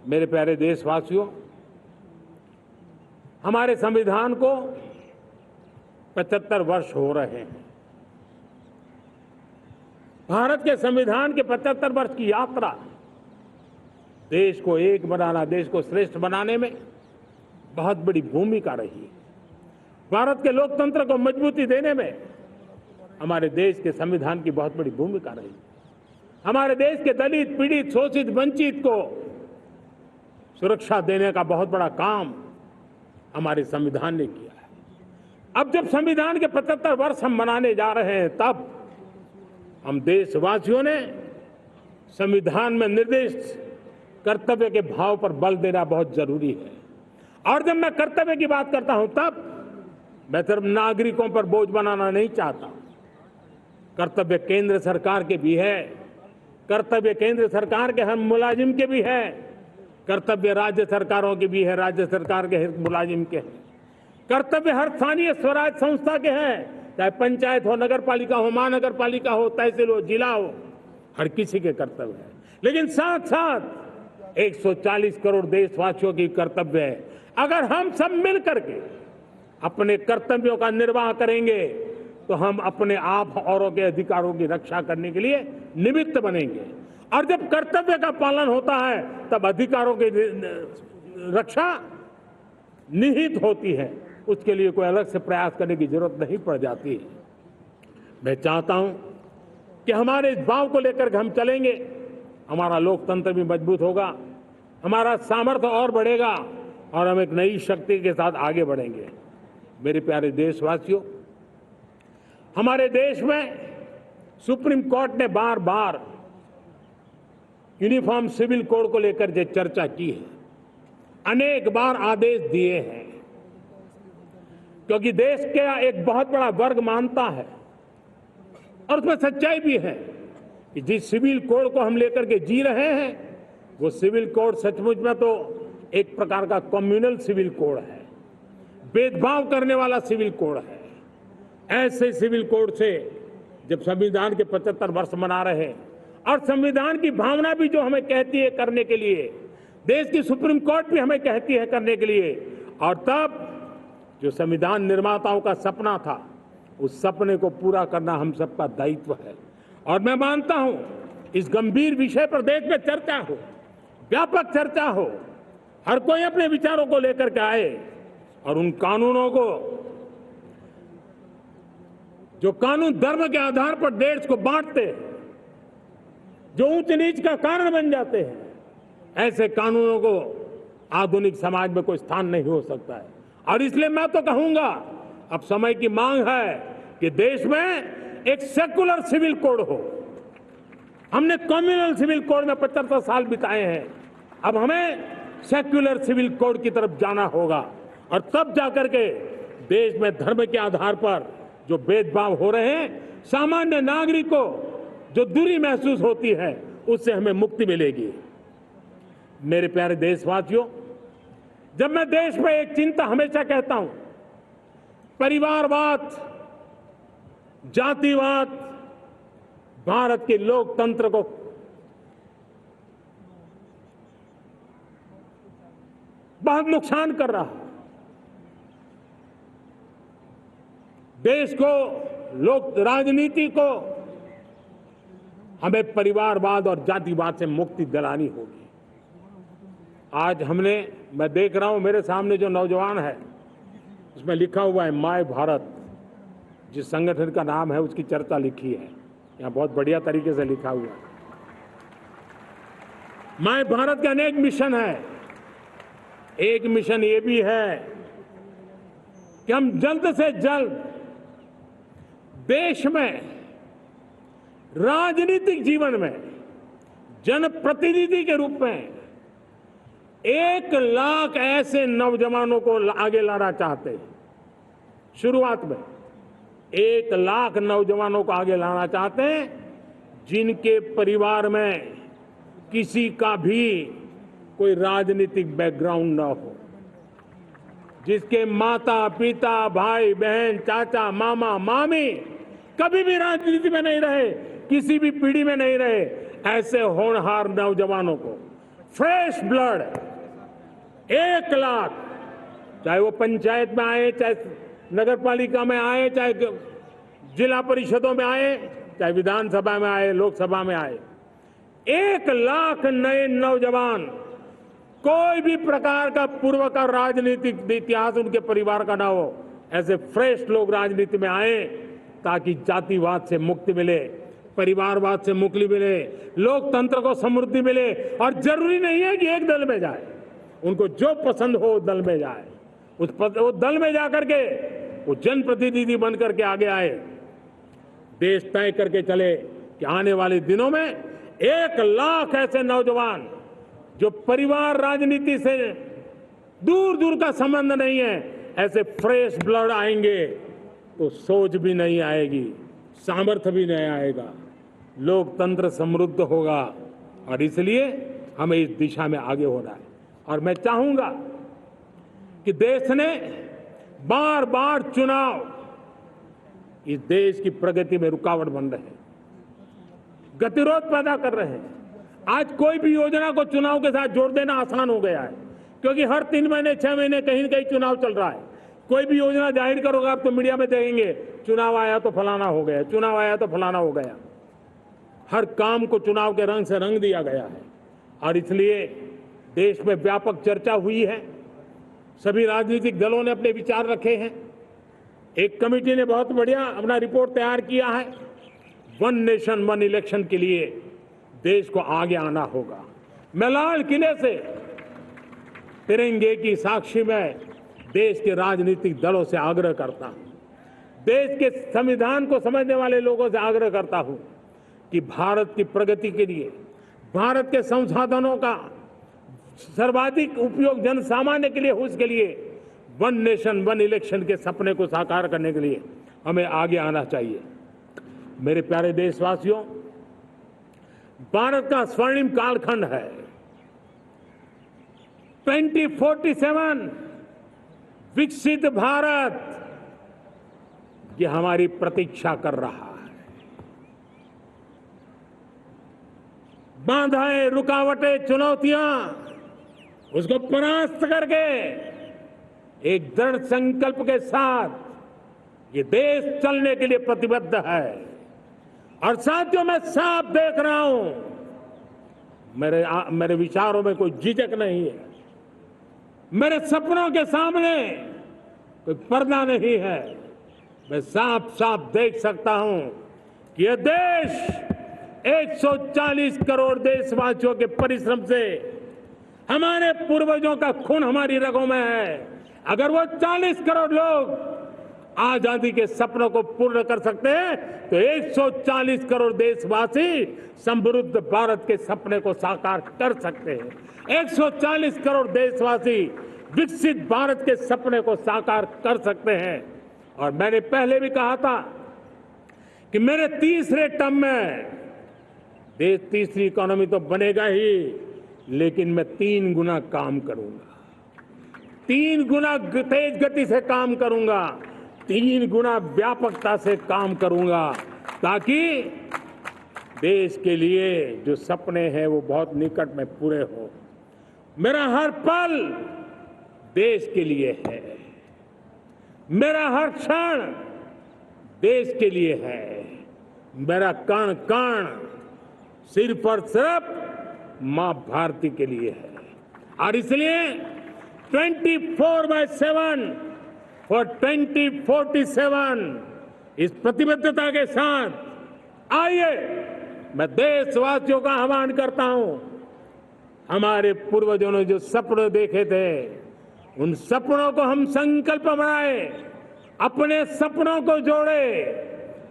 मेरे प्यारे देशवासियों, हमारे संविधान को 75 वर्ष हो रहे हैं। भारत के संविधान के 75 वर्ष की यात्रा देश को एक बनाना, देश को श्रेष्ठ बनाने में बहुत बड़ी भूमिका रही है। भारत के लोकतंत्र को मजबूती देने में हमारे देश के संविधान की बहुत बड़ी भूमिका रही। हमारे देश के दलित, पीड़ित, शोषित, वंचित को सुरक्षा देने का बहुत बड़ा काम हमारे संविधान ने किया है। अब जब संविधान के 75 वर्ष हम मनाने जा रहे हैं, तब हम देशवासियों ने संविधान में निर्दिष्ट कर्तव्य के भाव पर बल देना बहुत जरूरी है। और जब मैं कर्तव्य की बात करता हूं, तब मैं सिर्फ नागरिकों पर बोझ बनाना नहीं चाहता। कर्तव्य केंद्र सरकार के भी है, कर्तव्य केंद्र सरकार के हर मुलाजिम के भी है, कर्तव्य राज्य सरकारों के भी है, राज्य सरकार के हर मुलाजिम के हैं, कर्तव्य हर स्थानीय स्वराज संस्था के हैं, चाहे पंचायत हो, नगर पालिका हो, महानगर पालिका हो, तहसील हो, जिला हो, हर किसी के कर्तव्य है। लेकिन साथ साथ 140 करोड़ देशवासियों की कर्तव्य है। अगर हम सब मिल करके अपने कर्तव्यों का निर्वाह करेंगे तो हम अपने आप औरों के अधिकारों की रक्षा करने के लिए निमित्त बनेंगे। और जब कर्तव्य का पालन होता है, तब अधिकारों की रक्षा निहित होती है। उसके लिए कोई अलग से प्रयास करने की जरूरत नहीं पड़ जाती है। मैं चाहता हूं कि हमारे इस भाव को लेकर हम चलेंगे, हमारा लोकतंत्र भी मजबूत होगा, हमारा सामर्थ्य और बढ़ेगा और हम एक नई शक्ति के साथ आगे बढ़ेंगे। मेरे प्यारे देशवासियों, हमारे देश में सुप्रीम कोर्ट ने बार बार यूनिफॉर्म सिविल कोड को लेकर जो चर्चा की है, अनेक बार आदेश दिए हैं, क्योंकि देश का एक बहुत बड़ा वर्ग मानता है और उसमें सच्चाई भी है कि जिस सिविल कोड को हम लेकर के जी रहे हैं, वो सिविल कोड सचमुच में तो एक प्रकार का कम्युनल सिविल कोड है, भेदभाव करने वाला सिविल कोड है। ऐसे सिविल कोड से जब संविधान के 75 वर्ष मना रहे हैं और संविधान की भावना भी जो हमें कहती है करने के लिए, देश की सुप्रीम कोर्ट भी हमें कहती है करने के लिए, और तब जो संविधान निर्माताओं का सपना था, उस सपने को पूरा करना हम सबका दायित्व है। और मैं मानता हूं इस गंभीर विषय पर देश में चर्चा हो, व्यापक चर्चा हो, हर कोई अपने विचारों को लेकर के आए और उन कानूनों को, जो कानून धर्म के आधार पर देश को बांटते हैं, जो ऊंच नीच का कारण बन जाते हैं, ऐसे कानूनों को आधुनिक समाज में कोई स्थान नहीं हो सकता है। और इसलिए मैं तो कहूंगा, अब समय की मांग है कि देश में एक सेकुलर सिविल कोड हो। हमने कम्युनल सिविल कोड में 75 साल बिताए हैं, अब हमें सेक्युलर सिविल कोड की तरफ जाना होगा और तब जाकर के देश में धर्म के आधार पर जो भेदभाव हो रहे हैं, सामान्य नागरिक को जो दूरी महसूस होती है, उससे हमें मुक्ति मिलेगी। मेरे प्यारे देशवासियों, जब मैं देश में एक चिंता हमेशा कहता हूं, परिवारवाद, जातिवाद भारत के लोकतंत्र को बहुत नुकसान कर रहा है। देश को, लोक राजनीति को हमें परिवारवाद और जातिवाद से मुक्ति दिलानी होगी। आज मैं देख रहा हूं मेरे सामने जो नौजवान है, उसमें लिखा हुआ है माय भारत, जिस संगठन का नाम है उसकी चर्चा लिखी है, यहाँ बहुत बढ़िया तरीके से लिखा हुआ है। माय भारत के अनेक मिशन है। एक मिशन ये भी है कि हम जल्द से जल्द देश में राजनीतिक जीवन में जनप्रतिनिधि के रूप में 1 लाख ऐसे नौजवानों को आगे लाना चाहते हैं। शुरुआत में 1 लाख नौजवानों को आगे लाना चाहते हैं, जिनके परिवार में किसी का भी कोई राजनीतिक बैकग्राउंड न हो, जिसके माता पिता, भाई बहन, चाचा, मामा, मामी कभी भी राजनीति में नहीं रहे, किसी भी पीढ़ी में नहीं रहे, ऐसे होनहार नौजवानों को फ्रेश ब्लड 1 लाख, चाहे वो पंचायत में आए, चाहे नगर पालिका में आए, चाहे जिला परिषदों में आए, चाहे विधानसभा में आए, लोकसभा में आए, 1 लाख नए नौजवान, कोई भी प्रकार का पूर्व का राजनीतिक इतिहास उनके परिवार का ना हो, ऐसे फ्रेश लोग राजनीति में आए ताकि जातिवाद से मुक्ति मिले, परिवारवाद से मुक्ति मिले, लोकतंत्र को समृद्धि मिले। और जरूरी नहीं है कि एक दल में जाए, उनको जो पसंद हो उस दल में जाए, उस दल में जाकर के वो जनप्रतिनिधि बन करके आगे आए। देश तय करके चले कि आने वाले दिनों में 1 लाख ऐसे नौजवान जो परिवार राजनीति से दूर दूर का संबंध नहीं है, ऐसे फ्रेश ब्लड आएंगे तो सोच भी नहीं आएगी, सामर्थ्य भी नहीं आएगा, लोकतंत्र समृद्ध होगा। और इसलिए हमें इस दिशा में आगे होना है। और मैं चाहूंगा कि देश ने बार बार चुनाव इस देश की प्रगति में रुकावट बन रहे हैं, गतिरोध पैदा कर रहे हैं। आज कोई भी योजना को चुनाव के साथ जोड़ देना आसान हो गया है, क्योंकि हर 3 महीने 6 महीने कहीं न कहीं चुनाव चल रहा है। कोई भी योजना जाहिर करोगे आप तो मीडिया में देखेंगे, चुनाव आया तो फलाना हो गया, चुनाव आया तो फलाना हो गया। हर काम को चुनाव के रंग से रंग दिया गया है। और इसलिए देश में व्यापक चर्चा हुई है, सभी राजनीतिक दलों ने अपने विचार रखे हैं। एक कमेटी ने बहुत बढ़िया अपना रिपोर्ट तैयार किया है। 1 नेशन 1 इलेक्शन के लिए देश को आगे आना होगा। मैं लाल किले से तिरंगे की साक्षी में देश के राजनीतिक दलों से आग्रह करता हूं, देश के संविधान को समझने वाले लोगों से आग्रह करता हूं कि भारत की प्रगति के लिए, भारत के संसाधनों का सर्वाधिक उपयोग जन सामान्य के लिए हो, उसके लिए 1 नेशन 1 इलेक्शन के सपने को साकार करने के लिए हमें आगे आना चाहिए। मेरे प्यारे देशवासियों, भारत का स्वर्णिम कालखंड है। 2047 विकसित भारत, ये हमारी प्रतीक्षा कर रहा है। बाधाएं, रुकावटें, चुनौतियां, उसको परास्त करके एक दृढ़ संकल्प के साथ ये देश चलने के लिए प्रतिबद्ध है। और साथियों, मैं साफ देख रहा हूं, मेरे विचारों में कोई झिझक नहीं है, मेरे सपनों के सामने कोई पर्दा नहीं है। मैं साफ साफ देख सकता हूं कि यह देश 140 करोड़ देशवासियों के परिश्रम से, हमारे पूर्वजों का खून हमारी रगों में है। अगर वो 40 करोड़ लोग आजादी के सपनों को पूर्ण कर सकते हैं तो 140 करोड़ देशवासी समृद्ध भारत के सपने को साकार कर सकते हैं। 140 करोड़ देशवासी विकसित भारत के सपने को साकार कर सकते हैं। और मैंने पहले भी कहा था कि मेरे तीसरे टर्म में देश तीसरी इकोनॉमी तो बनेगा ही, लेकिन मैं 3 गुना काम करूंगा, 3 गुना तेज गति से काम करूंगा, 3 गुना व्यापकता से काम करूंगा, ताकि देश के लिए जो सपने हैं वो बहुत निकट में पूरे हो। मेरा हर पल देश के लिए है, मेरा हर क्षण देश के लिए है, मेरा कण कण सिर्फ और सिर्फ मां भारती के लिए है। और इसलिए 24/7 और 2047 इस प्रतिबद्धता के साथ आइए, मैं देशवासियों का आह्वान करता हूं, हमारे पूर्वजों ने जो सपने देखे थे उन सपनों को हम संकल्प बनाए, अपने सपनों को जोड़े,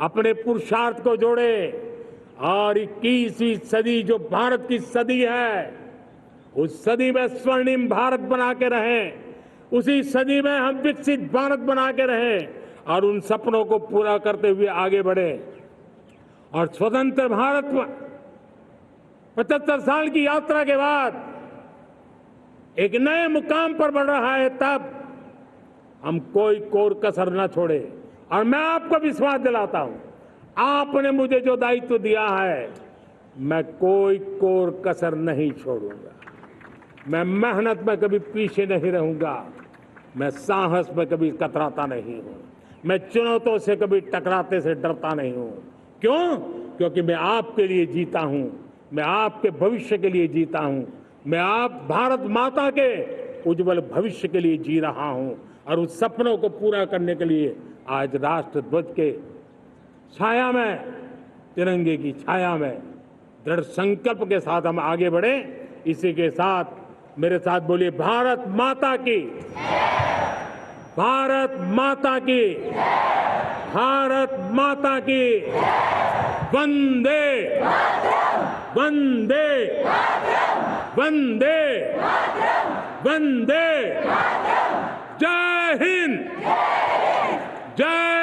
अपने पुरुषार्थ को जोड़े और 21वीं सदी जो भारत की सदी है उस सदी में स्वर्णिम भारत बना के रहें, उसी सदी में हम विकसित भारत बना के रहें और उन सपनों को पूरा करते हुए आगे बढ़े। और स्वतंत्र भारत 75 साल की यात्रा के बाद एक नए मुकाम पर बढ़ रहा है, तब हम कोई कोर कसर न छोड़े। और मैं आपको विश्वास दिलाता हूं, आपने मुझे जो दायित्व दिया है मैं कोई कोर कसर नहीं छोड़ूंगा। मैं मेहनत में कभी पीछे नहीं रहूंगा। मैं साहस में कभी कतराता नहीं हूं। मैं चुनौतियों से कभी टकराते से डरता नहीं हूं। क्यों? क्योंकि मैं आपके लिए जीता हूं। मैं आपके भविष्य के लिए जीता हूं। मैं आप भारत माता के उज्जवल भविष्य के लिए जी रहा हूं और उस सपनों को पूरा करने के लिए आज राष्ट्र ध्वज के छाया में, तिरंगे की छाया में दृढ़ संकल्प के साथ हम आगे बढ़े। इसी के साथ मेरे साथ बोलिए, भारत माता की, भारत माता की, भारत माता की, वंदे वंदे वंदे वंदे। जय हिंद, जय